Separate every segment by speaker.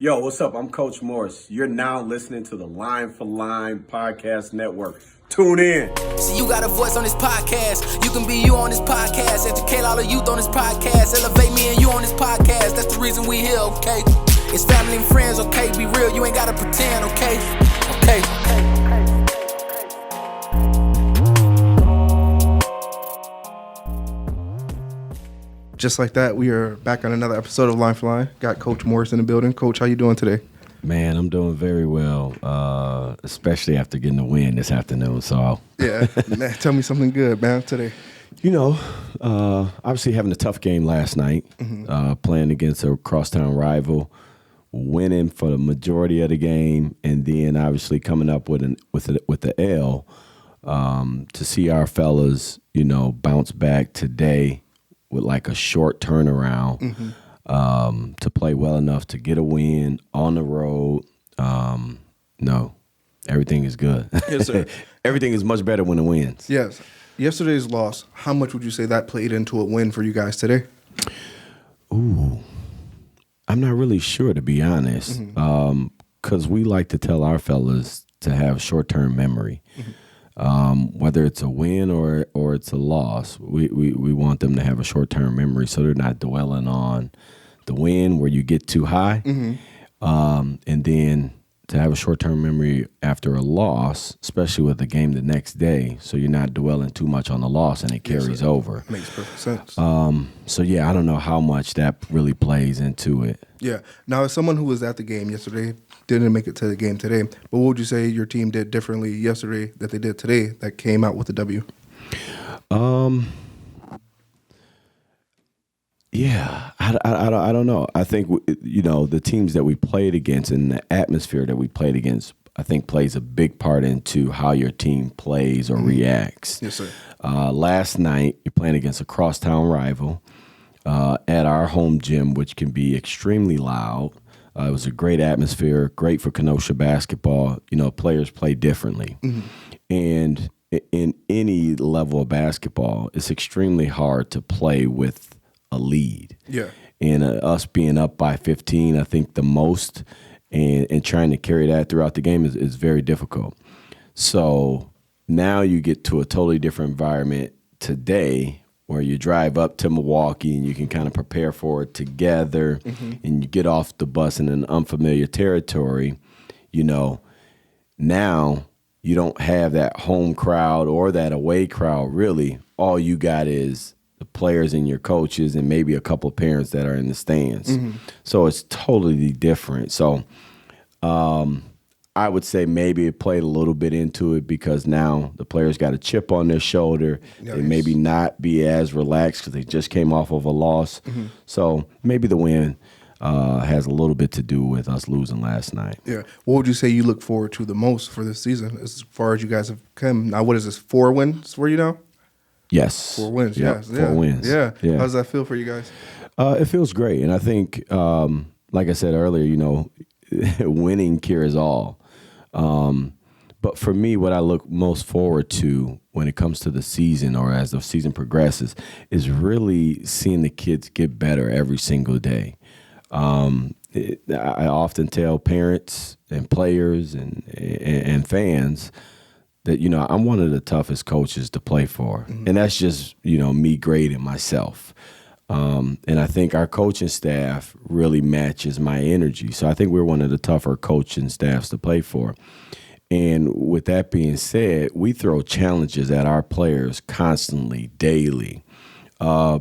Speaker 1: Yo, what's up? I'm Coach Morris. You're now listening to the Line for Line Podcast Network. Tune in.
Speaker 2: See, you got a voice on this podcast. You can be you on this podcast. Educate all the youth on this podcast. Elevate me and you on this podcast. That's the reason we here, okay? It's family and friends, okay? Be real, you ain't gotta pretend, okay? Okay.
Speaker 3: Just like that, we are back on another episode of Line for Line. Got Coach Morris in the building. Coach, how you doing today?
Speaker 4: Man, I'm doing very well, especially after getting a win this afternoon. So,
Speaker 3: Yeah, man, tell me something good, man, today.
Speaker 4: Obviously having a tough game last night, playing against a crosstown rival, winning for the majority of the game, and then obviously coming up with the L. To see our fellas, bounce back today with like a short turnaround. To play well enough to get a win on the road. No, everything is good.
Speaker 3: Yes, sir.
Speaker 4: Everything is much better when it wins.
Speaker 3: Yes. Yesterday's loss, how much would you say that played into a win for you guys today?
Speaker 4: Ooh, I'm not really sure, to be honest, because we like to tell our fellas to have short-term memory. Whether it's a win or it's a loss, we want them to have a short-term memory so they're not dwelling on the win where you get too high. And then to have a short-term memory after a loss, especially with the game the next day, so you're not dwelling too much on the loss and it carries over.
Speaker 3: Makes perfect sense.
Speaker 4: So, yeah, I don't know how much that really plays into it.
Speaker 3: Yeah. Now, as someone who was at the game yesterday, didn't make it to the game today, but what would you say your team did differently yesterday that they did today that came out with the W?
Speaker 4: Yeah, I don't know. I think, the teams that we played against and the atmosphere that we played against, I think plays a big part into how your team plays or reacts.
Speaker 3: Yes, sir.
Speaker 4: Last night, you're playing against a crosstown rival at our home gym, which can be extremely loud. It was a great atmosphere, great for Kenosha basketball. Players play differently. And in any level of basketball, it's extremely hard to play with a lead.
Speaker 3: Yeah.
Speaker 4: And us being up by 15, I think the most, and trying to carry that throughout the game is very difficult. So now you get to a totally different environment today where you drive up to Milwaukee and you can kind of prepare for it together, and you get off the bus in an unfamiliar territory. Now you don't have that home crowd or that away crowd really. All you got is the players and your coaches and maybe a couple of parents that are in the stands. So it's totally different. So I would say maybe it played a little bit into it because now the players got a chip on their shoulder.
Speaker 3: Nice.
Speaker 4: They maybe not be as relaxed because they just came off of a loss. So maybe the win has a little bit to do with us losing last night.
Speaker 3: Yeah. What would you say you look forward to the most for this season as far as you guys have come? Now, what is this, 4 wins for you now?
Speaker 4: Yes.
Speaker 3: 4 wins,
Speaker 4: Yep,
Speaker 3: yes.
Speaker 4: 4 wins.
Speaker 3: Yeah.
Speaker 4: Yeah.
Speaker 3: How does that feel for you guys?
Speaker 4: It feels great. And I think, like I said earlier, winning cures all. But for me, what I look most forward to when it comes to the season or as the season progresses is really seeing the kids get better every single day. I often tell parents and players and fans that, I'm one of the toughest coaches to play for. And that's just, me grading myself. And I think our coaching staff really matches my energy. So I think we're one of the tougher coaching staffs to play for. And with that being said, we throw challenges at our players constantly, daily,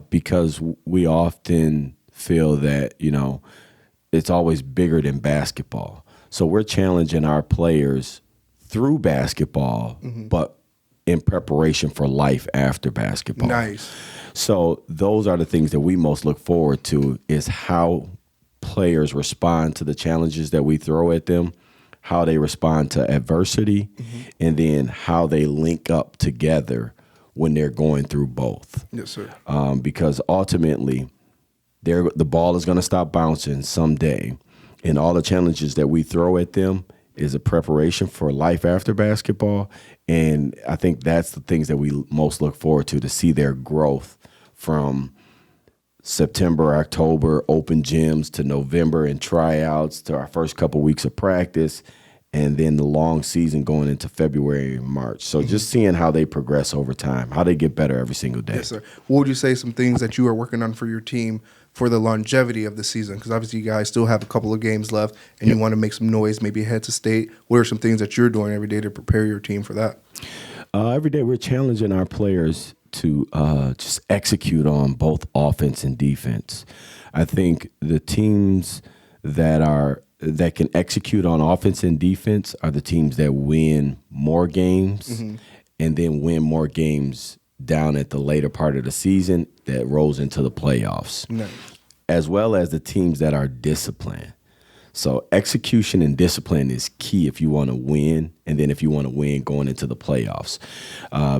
Speaker 4: because we often feel that, it's always bigger than basketball. So we're challenging our players through basketball, but in preparation for life after basketball.
Speaker 3: Nice.
Speaker 4: So those are the things that we most look forward to, is how players respond to the challenges that we throw at them, how they respond to adversity, and then how they link up together when they're going through both.
Speaker 3: Yes, sir.
Speaker 4: Because ultimately, the ball is going to stop bouncing someday, and all the challenges that we throw at them is a preparation for life after basketball. And I think that's the things that we most look forward to see their growth from September, October, open gyms to November and tryouts to our first couple weeks of practice, and then the long season going into February and March. So just seeing how they progress over time, how they get better every single day.
Speaker 3: Yes, sir. What would you say some things that you are working on for your team for the longevity of the season? Because obviously you guys still have a couple of games left and you want to make some noise, maybe head to state. What are some things that you're doing every day to prepare your team for that?
Speaker 4: Every day we're challenging our players to just execute on both offense and defense. I think the teams that can execute on offense and defense are the teams that win more games and then win more games down at the later part of the season that rolls into the playoffs,
Speaker 3: Nice.
Speaker 4: as well as the teams that are disciplined. So execution and discipline is key if you want to win, and then if you want to win going into the playoffs,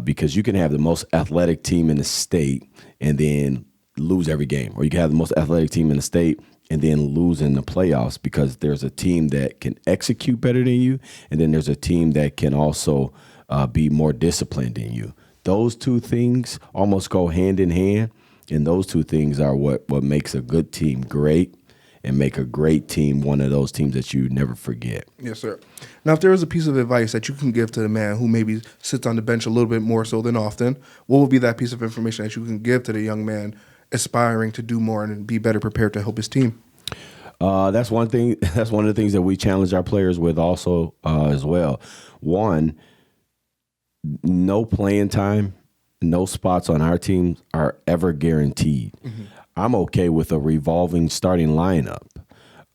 Speaker 4: because you can have the most athletic team in the state and then lose every game, or you can have the most athletic team in the state and then lose in the playoffs because there's a team that can execute better than you, and then there's a team that can also be more disciplined than you. Those two things almost go hand in hand, and those two things are what makes a good team great and make a great team one of those teams that you never forget.
Speaker 3: Yes, sir. Now, if there was a piece of advice that you can give to the man who maybe sits on the bench a little bit more so than often, what would be that piece of information that you can give to the young man aspiring to do more and be better prepared to help his team?
Speaker 4: That's one thing. That's one of the things that we challenge our players with also as well. One, no playing time, no spots on our team are ever guaranteed. I'm okay with a revolving starting lineup,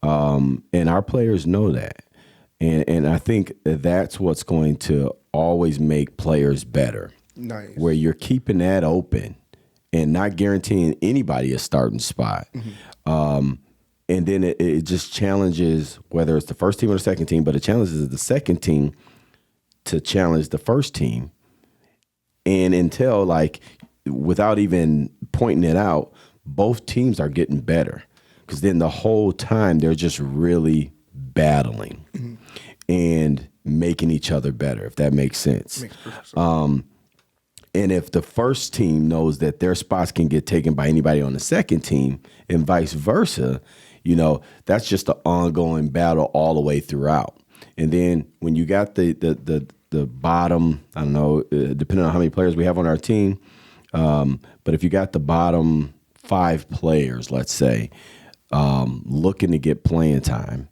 Speaker 4: and our players know that. And I think that's what's going to always make players better.
Speaker 3: Nice.
Speaker 4: Where you're keeping that open and not guaranteeing anybody a starting spot. And then it just challenges, whether it's the first team or the second team, but it challenges the second team to challenge the first team. And until, like, without even pointing it out, both teams are getting better, because then the whole time they're just really battling and making each other better, if that makes sense.
Speaker 3: Makes perfect sense.
Speaker 4: And if the first team knows that their spots can get taken by anybody on the second team and vice versa, you know, that's just an ongoing battle all the way throughout. And then when you got the bottom, I don't know, depending on how many players we have on our team, but if you got the bottom 5 players, let's say, looking to get playing time,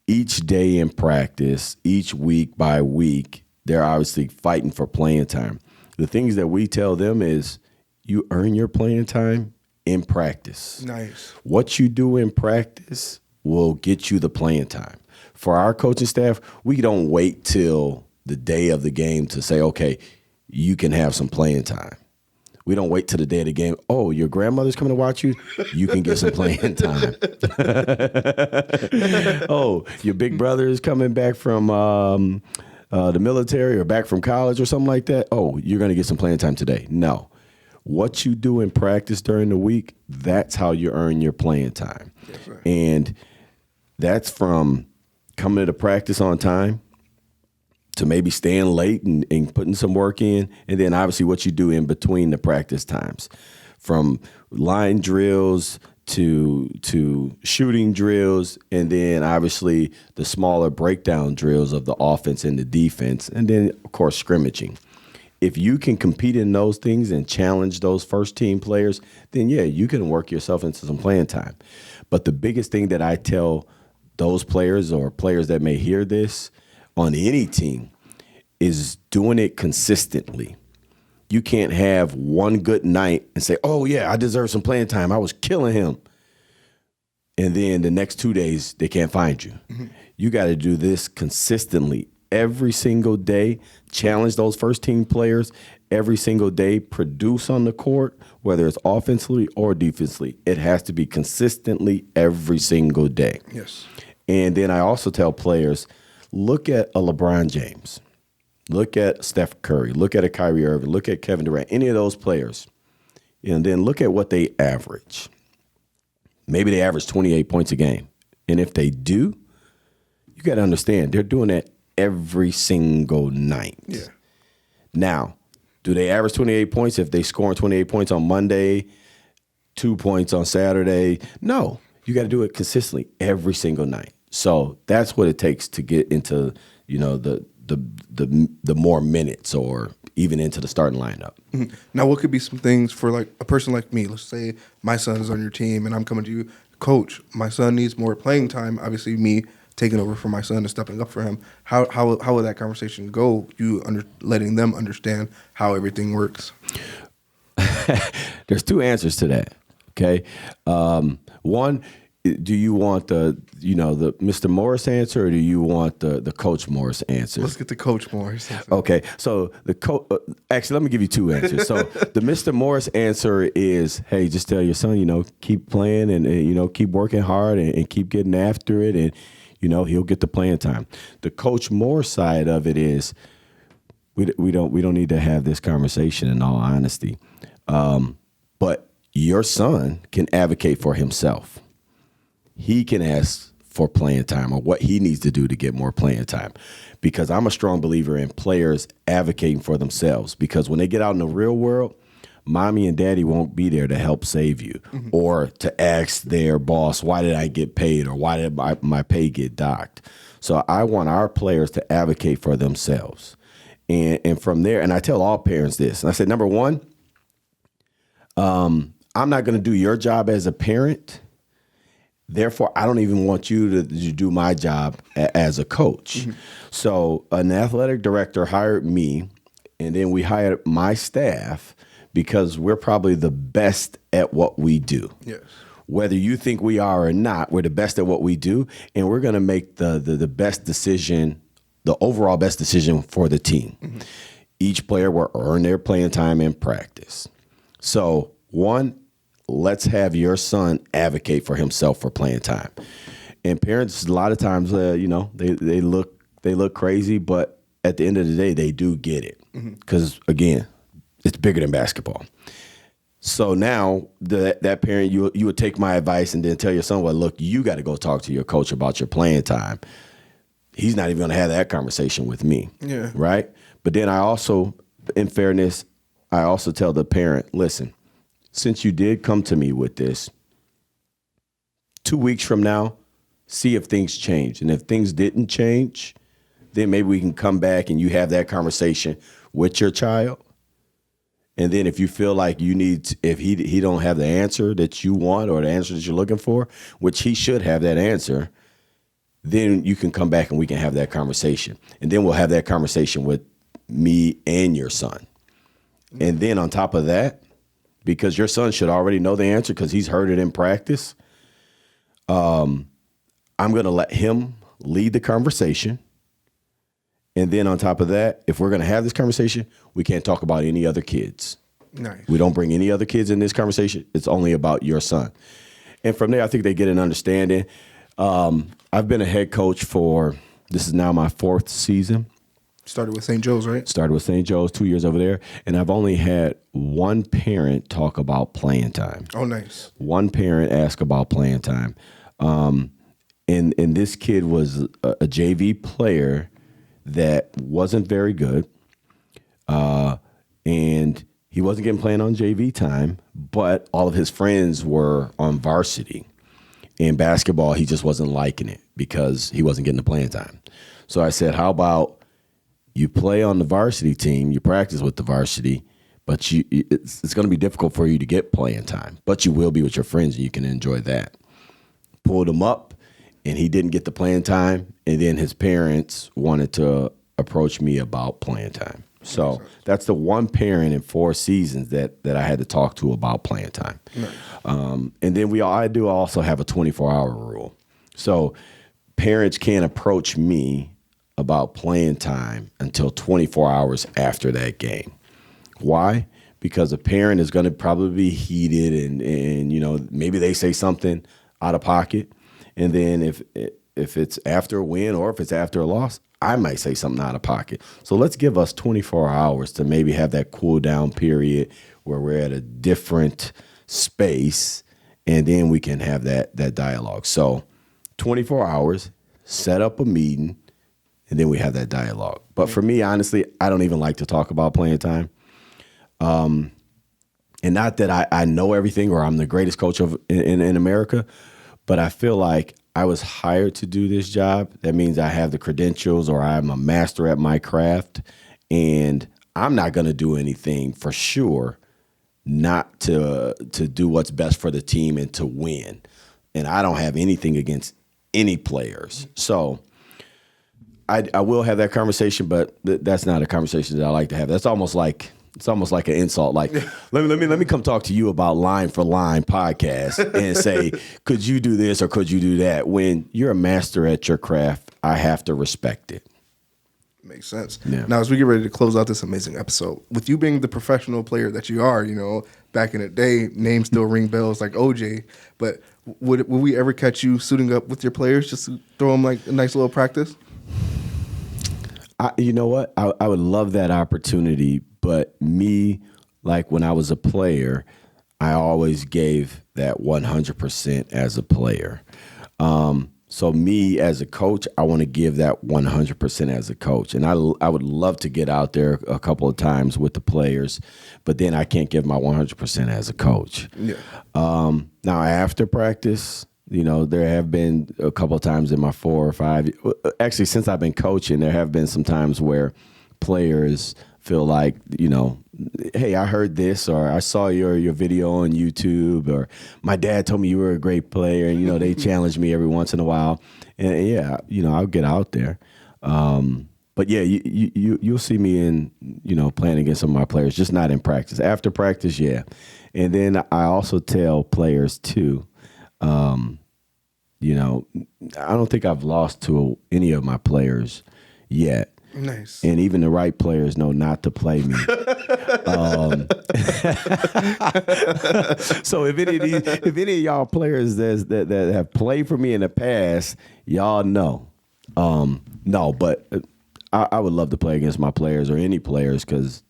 Speaker 4: each day in practice, each week by week, they're obviously fighting for playing time. The things that we tell them is you earn your playing time in practice.
Speaker 3: Nice.
Speaker 4: What you do in practice will get you the playing time. For our coaching staff, we don't wait till the day of the game to say, okay, you can have some playing time. We don't wait till the day of the game. Oh, your grandmother's coming to watch you? You can get some playing time. Oh, your big brother is coming back from the military or back from college or something like that. Oh, you're going to get some playing time today. No. What you do in practice during the week, that's how you earn your playing time.
Speaker 3: Yes, sir.
Speaker 4: And that's from coming to practice on time to maybe staying late and putting some work in, and then obviously what you do in between the practice times, from line drills to shooting drills, and then obviously the smaller breakdown drills of the offense and the defense, and then, of course, scrimmaging. If you can compete in those things and challenge those first team players, then, yeah, you can work yourself into some playing time. But the biggest thing that I tell those players or players that may hear this on any team is doing it consistently. You can't have one good night and say, oh, yeah, I deserve some playing time. I was killing him. And then the next 2 days, they can't find you. You got to do this consistently every single day. Challenge those first team players every single day. Produce on the court, whether it's offensively or defensively. It has to be consistently every single day.
Speaker 3: Yes.
Speaker 4: And then I also tell players, look at a LeBron James. Look at Steph Curry. Look at a Kyrie Irving. Look at Kevin Durant. Any of those players. And then look at what they average. Maybe they average 28 points a game. And if they do, you got to understand, they're doing that every single night.
Speaker 3: Yeah.
Speaker 4: Now, do they average 28 points if they score 28 points on Monday 2 points on Saturday. No, you got to do it consistently every single night. So that's what it takes to get into, the more minutes or even into the starting lineup.
Speaker 3: Mm-hmm. Now, what could be some things for like a person like me? Let's say my son is on your team and I'm coming to you, coach, my son needs more playing time. Obviously, me taking over for my son and stepping up for him. How would that conversation go? Letting them understand how everything works.
Speaker 4: There's 2 answers to that. Okay. One, do you want the Mr. Morris answer, or do you want the Coach Morris answer?
Speaker 3: Let's get the Coach Morris answer.
Speaker 4: Okay. So actually, let me give you 2 answers. So the Mr. Morris answer is, hey, just tell your son, keep playing and keep working hard and keep getting after it, and he'll get the playing time. The Coach Morris side of it is, we don't need to have this conversation, in all honesty. But your son can advocate for himself. He can ask for playing time or what he needs to do to get more playing time, because I'm a strong believer in players advocating for themselves, because when they get out in the real world, mommy and daddy won't be there to help save you or to ask their boss, why did I get paid, or why did my pay get docked? So I want our players to advocate for themselves. And from there, and I tell all parents this, and I say, number one, I'm not going to do your job as a parent. Therefore, I don't even want you to do my job as a coach. Mm-hmm. So an athletic director hired me, and then we hired my staff, because we're probably the best at what we do.
Speaker 3: Yes.
Speaker 4: Whether you think we are or not, we're the best at what we do, and we're going to make the best decision, the overall best decision for the team. Mm-hmm. Each player will earn their playing time in practice. So, one, let's have your son advocate for himself for playing time. And parents, a lot of times, they look crazy, but at the end of the day, they do get it. Because, again, it's bigger than basketball. So now that parent, you would take my advice and then tell your son, well, look, you got to go talk to your coach about your playing time. He's not even going to have that conversation with me.
Speaker 3: Yeah.
Speaker 4: Right? But then I also, in fairness, I also tell the parent, listen, since you did come to me with this, 2 weeks from now, see if things change. And if things didn't change, then maybe we can come back and you have that conversation with your child. And then if you feel like you need, if he don't have the answer that you want or the answer that you're looking for, which he should have that answer, then you can come back and we can have that conversation. And then we'll have that conversation with me and your son. And then on top of that, because your son should already know the answer because he's heard it in practice, I'm going to let him lead the conversation. And then on top of that, if we're going to have this conversation, we can't talk about any other kids.
Speaker 3: Nice.
Speaker 4: We don't bring any other kids in this conversation. It's only about your son. And from there, I think they get an understanding. I've been a head coach this is now my 4th season.
Speaker 3: Started with St. Joe's, right? Started
Speaker 4: with St. Joe's, 2 years over there. And I've only had one parent talk about playing time.
Speaker 3: Oh, nice.
Speaker 4: One parent ask about playing time. And this kid was a JV player that wasn't very good. And he wasn't getting playing on JV time, but all of his friends were on varsity. In basketball, he just wasn't liking it because he wasn't getting the playing time. So I said, how about you play on the varsity team, you practice with the varsity, but it's going to be difficult for you to get playing time, but you will be with your friends and you can enjoy that. Pulled him up, and he didn't get the playing time, and then his parents wanted to approach me about playing time. So that's the one parent in 4 seasons that I had to talk to about playing time. Nice. And then I do also have a 24-hour rule. So parents can't approach me about playing time until 24 hours after that game. Why? Because a parent is going to probably be heated and maybe they say something out of pocket. And then if it's after a win or if it's after a loss, I might say something out of pocket. So let's give us 24 hours to maybe have that cool down period where we're at a different space, and then we can have that dialogue. So 24 hours, set up a meeting, and then we have that dialogue. But for me, honestly, I don't even like to talk about playing time. And not that I know everything or I'm the greatest coach in America, but I feel like I was hired to do this job. That means I have the credentials or I'm a master at my craft. And I'm not going to do anything for sure not to do what's best for the team and to win. And I don't have anything against any players. So I will have that conversation, but that's not a conversation that I like to have. That's almost like an insult. Like, let me come talk to you about Line for Line podcast and say, could you do this or could you do that? When you're a master at your craft, I have to respect it.
Speaker 3: Makes sense.
Speaker 4: Yeah.
Speaker 3: Now, as we get ready to close out this amazing episode, with you being the professional player that you are, back in the day, names still ring bells like OJ, but would we ever catch you suiting up with your players just to throw them like a nice little practice?
Speaker 4: You know what? I would love that opportunity, but me, like when I was a player, I always gave that 100% as a player. So me as a coach, I want to give that 100% as a coach. And I would love to get out there a couple of times with the players, but then I can't give my 100% as a coach.
Speaker 3: Yeah.
Speaker 4: Now, after practice, there have been a couple of times in my 4 or 5, actually since I've been coaching, there have been some times where players feel like, hey, I heard this, or I saw your video on YouTube, or my dad told me you were a great player, and, they challenge me every once in a while. And yeah, I'll get out there. But yeah, you'll see me in, playing against some of my players, just not in practice. After practice, yeah. And then I also tell players too, I don't think I've lost to any of my players yet.
Speaker 3: Nice.
Speaker 4: And even the right players know not to play me. So if any of y'all players that have played for me in the past, y'all know. No, but I would love to play against my players or any players because,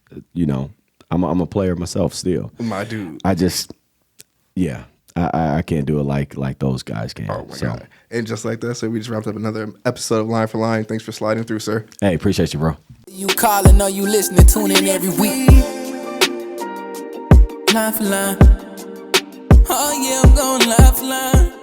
Speaker 4: I'm a player myself still.
Speaker 3: My dude.
Speaker 4: I just, yeah. I can't do it like those guys can.
Speaker 3: Oh, my God. And just like that, so we just wrapped up another episode of Line for Line. Thanks for sliding through, sir.
Speaker 4: Hey, appreciate you, bro.
Speaker 2: You calling or you listening, tune in every week. Line for line. Oh, yeah, I'm going line for line.